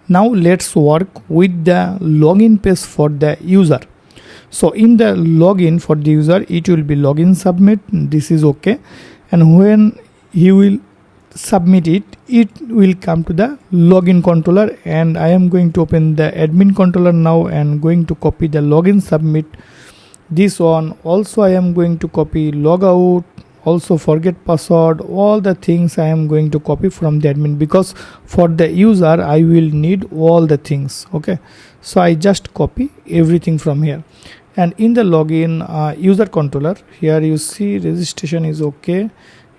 Now let's work with the login page for the user. So in the login for the user, it will be login submit. This is okay, and when he will submit it, it will come to the login controller, and I am going to open the admin controller now and going to copy the login submit. This one also I am going to copy logout, also forget password, all the things I am going to copy from the admin, because for the user I will need all the things. Okay, so I just copy everything from here. And in the login user controller, here you see registration is okay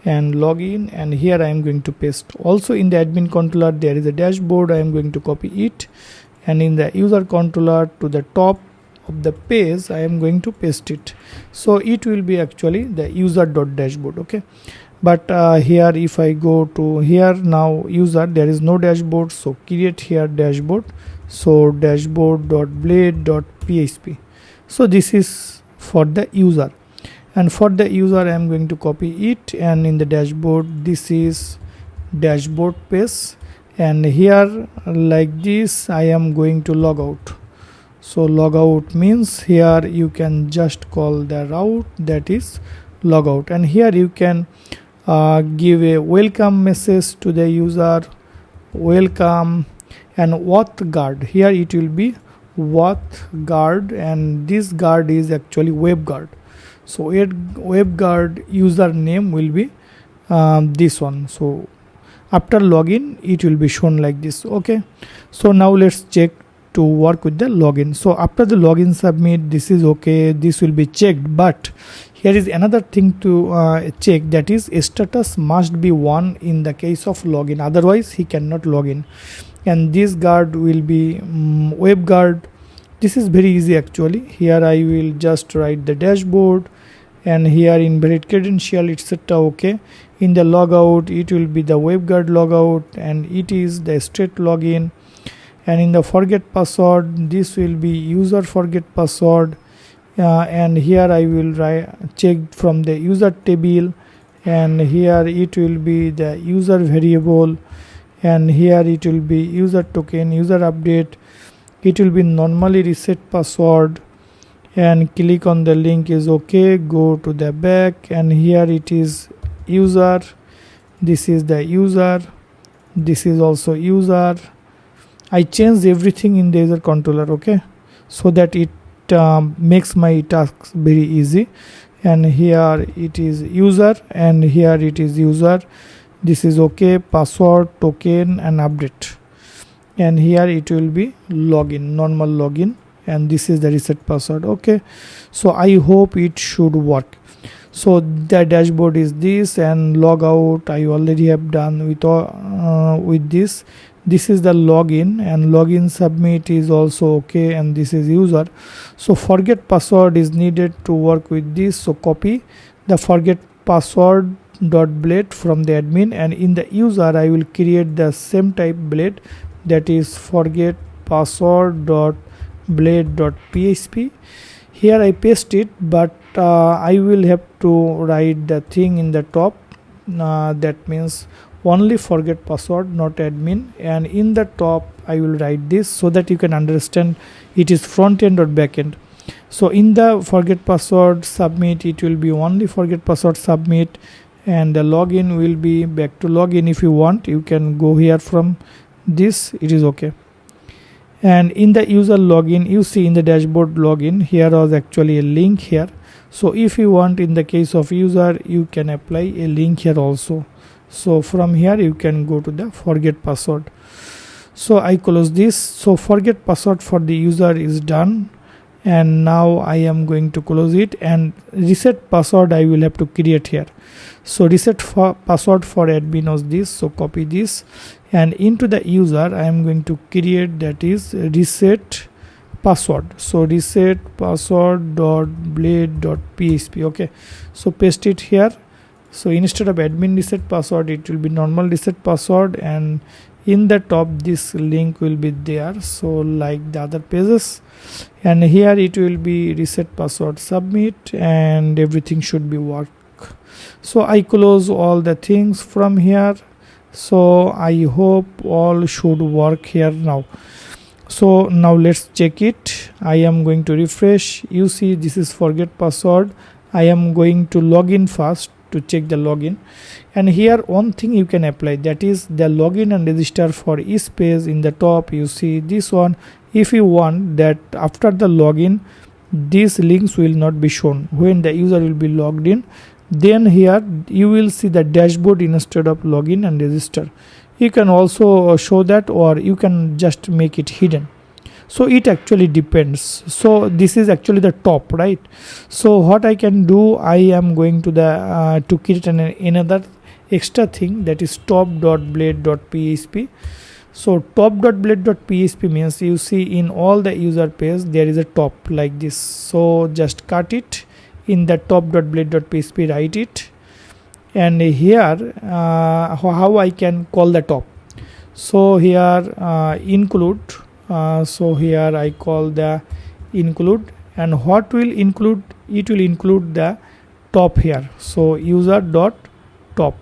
and login, and here I am going to paste. Also in the admin controller there is a dashboard, I am going to copy it, and in the user controller to the top of the page I am going to paste it. So it will be actually the user.dashboard. Okay, but here if I go to here now user, there is no dashboard, so create here dashboard. So dashboard.blade.php. So this is for the user, and for the user I am going to copy it, and in the dashboard this is dashboard page, and here like this I am going to log out. So logout means here you can just call the route, that is logout, and here you can give a welcome message to the user, welcome, and auth guard. Here it will be auth guard, and this guard is actually web guard. So web guard username will be this one. So after login it will be shown like this. Okay, so now let's check to work with the login. So after the login submit, this is okay, this will be checked, but here is another thing to check, that is status must be 1 in the case of login, otherwise he cannot log in. And this guard will be web guard. This is very easy actually. Here I will just write the dashboard, and here invalid credential etc. Okay, in the logout it will be the web guard logout, and it is the straight login. And in the forget password, this will be user forget password, and here I will check from the user table, and here it will be the user variable, and here it will be user token, user update. It will be normally reset password, and click on the link is okay, go to the back, and here it is user, this is the user, this is also user. I changed everything in the user controller, okay, so that it makes my tasks very easy. And here it is user, and here it is user, this is okay, password, token, and update. And here it will be login, normal login, and this is the reset password. Okay, so I hope it should work. So the dashboard is this, and logout I already have done with this. This is the login, and login submit is also okay, and this is user. So forget password is needed to work with this, so copy the forget password dot blade from the admin, and in the user I will create the same type blade, that is forget password dot blade dot php. Here I paste it, but I will have to write the thing in the top, that means only forget password, not admin, and in the top I will write this so that you can understand it is front end or back end. So in the forget password submit, it will be only forget password submit, and the login will be back to login. If you want, you can go here from this, it is okay. And in the user login, you see in the dashboard login, here was actually a link here. So if you want, in the case of user, you can apply a link here also. So from here you can go to the forget password. So I close this. So forget password for the user is done, and now I am going to close it, and reset password I will have to create here. So reset password for admin was this, so copy this, and into the user I am going to create, that is reset password. So reset password dot blade dot php. Okay, so paste it here. So instead of admin reset password, it will be normal reset password, and in the top this link will be there, so like the other pages, and here it will be reset password submit, and everything should be work. So I close all the things from here, So I hope all should work here now. So now let's check it. I am going to refresh. You see this is forget password. I am going to log in first to check the login, and here one thing you can apply, that is the login and register for each page. In the top you see this one. If you want that after the login these links will not be shown when the user will be logged in, then here you will see the dashboard instead of login and register. You can also show that, or you can just make it hidden. So it actually depends. So this is actually the top, right? So what I can do, I am going to the to create another extra thing, that is top.blade.php. So top.blade.php means, you see in all the user page there is a top like this. So just cut it in the top.blade.php, write it, and here how I can call the top. So here include. So here I call the include, and what will include, it will include the top here. So user dot top.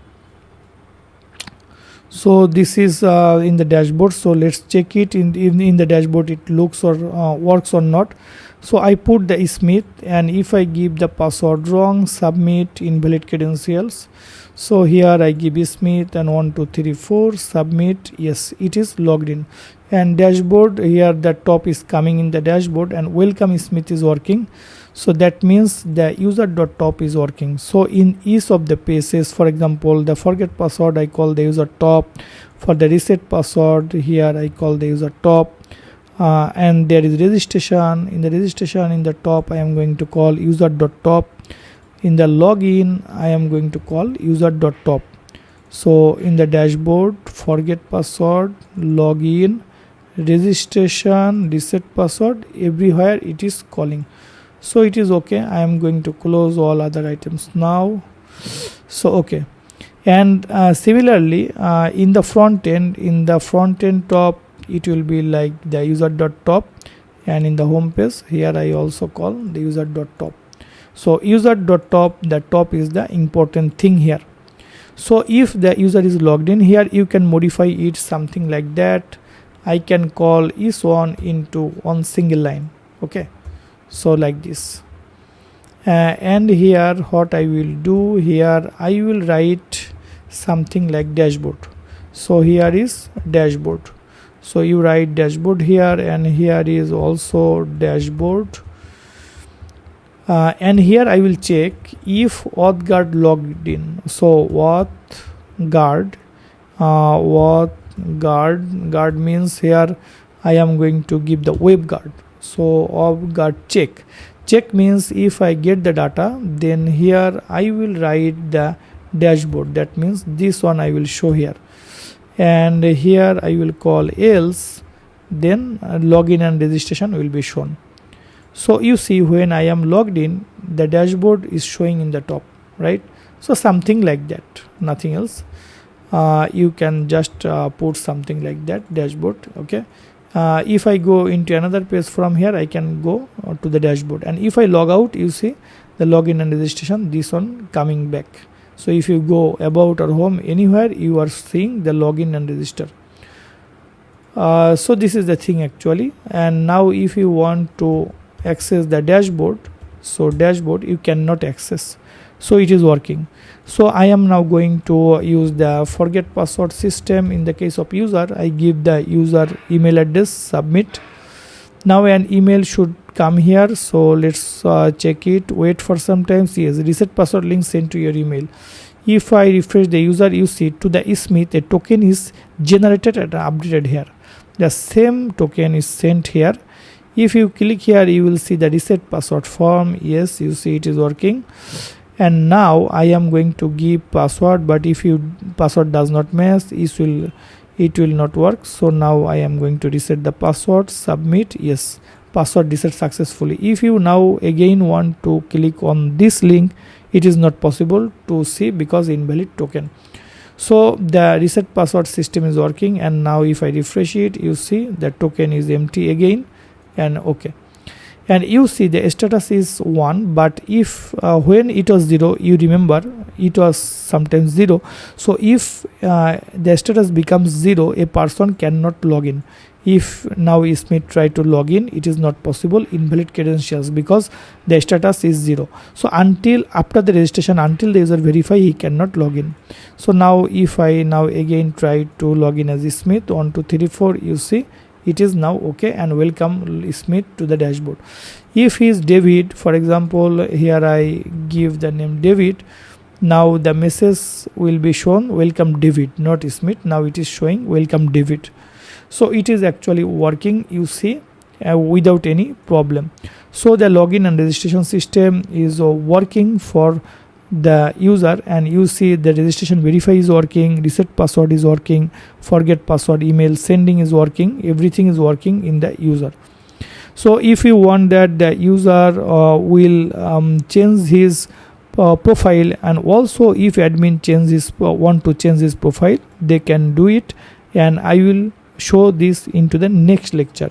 So this is in the dashboard. So let's check it in the dashboard, it looks or works or not. So I put the Smith, and if I give the password wrong, submit invalid credentials. So here I give Smith and 1 2 3 4, submit. Yes, it is logged in. And dashboard, here the top is coming in the dashboard, and welcome Smith is working. So that means the user.top is working. So in each of the pages, for example the forget password, I call the user top. For the reset password, here I call the user top. And there is registration. In the registration, in the top I am going to call user.top. In the login I am going to call user.top. So in the dashboard, forget password, login, registration, reset password, everywhere it is calling. So it is okay. I am going to close all other items now. So okay. And similarly in the front end top, it will be like the user.top, and in the home page here I also call the user.top. So user.top, the top is the important thing here. So if the user is logged in, here you can modify it something like that. I can call each one into one single line. Okay, so like this. And here what I will do, here I will write something like dashboard. So here is dashboard. So you write dashboard here, and here is also dashboard. And here I will check if authguard logged in. So authguard, guard means here I am going to give the web guard. So authguard check means if I get the data, then here I will write the dashboard. That means this one I will show here, and here I will call else, then login and registration will be shown. So you see when I am logged in, the dashboard is showing in the top, right? So something like that, nothing else. You can just put something like that, dashboard. Okay. If I go into another page from here, I can go to the dashboard, and if I log out, you see the login and registration, this one coming back. So if you go about or home, anywhere you are seeing the login and register. So this is the thing actually. And now if you want to access the dashboard, so dashboard you cannot access. So it is working. So I am now going to use the forget password system. In the case of user, I give the user email address, submit. Now an email should come here. So let's check it, wait for some time. Yes, reset password link sent to your email. If I refresh the user, you see to the Smith a token is generated and updated here. The same token is sent here. If you click here, you will see the reset password form. Yes, you see it is working. And now I am going to give password, but if you password does not match, it will not work. So now I am going to reset the password, submit. Yes, password reset successfully. If you now again want to click on this link, it is not possible to see because invalid token. So the reset password system is working, and now if I refresh it, you see the token is empty again, and okay. and you see the status is 1, but if when it was 0, you remember it was sometimes 0. So if the status becomes 0, a person cannot log in. If now Smith try to log in, it is not possible, invalid credentials, because the status is 0. So until after the registration, until the user verify, he cannot log in. So now if I now again try to log in as Smith, 1 2 3 4, you see it is now okay, and welcome Smith to the dashboard. If he is David, for example, here I give the name David, now the message will be shown welcome David, not Smith. Now it is showing welcome David. So it is actually working, you see, without any problem. So the login and registration system is working for the user, and you see the registration verify is working, reset password is working, forget password, email sending is working, everything is working in the user. So if you want that the user will change his profile, and also if admin want to change his profile, they can do it, and I will show this into the next lecture.